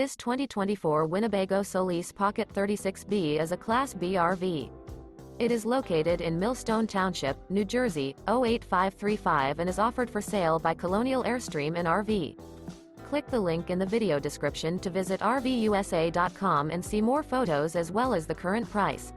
This 2024 Winnebago Solis Pocket 36B is a Class B RV. It is located in Millstone Township, New Jersey, 08535 and is offered for sale by Colonial Airstream RV. Click the link in the video description to visit RVUSA.com and see more photos as well as the current price.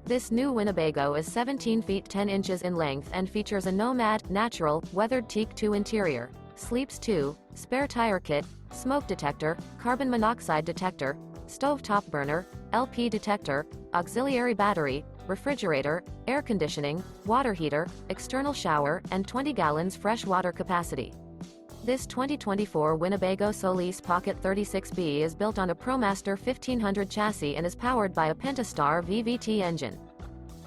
This new Winnebago is 17 feet 10 inches in length and features a Nomad, natural, weathered Teak II interior, sleeps 2, spare tire kit, smoke detector, carbon monoxide detector, stove-top burner, LP detector, auxiliary battery, refrigerator, air conditioning, water heater, external shower, and 20 gallons fresh water capacity. This 2024 Winnebago Solis Pocket 36B is built on a ProMaster 1500 chassis and is powered by a Pentastar VVT engine.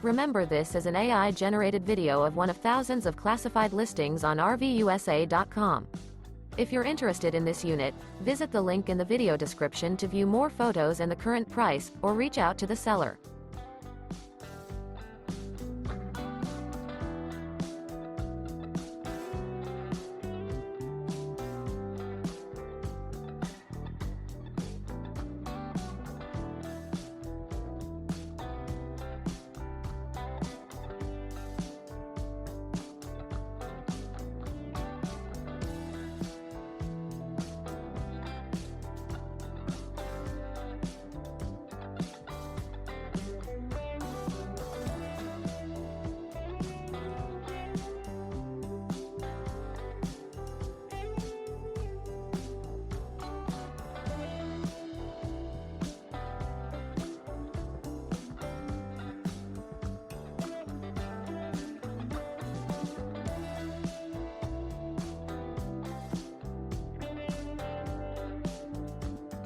Remember, this is an AI-generated video of one of thousands of classified listings on RVUSA.com. If you're interested in this unit, visit the link in the video description to view more photos and the current price, or reach out to the seller.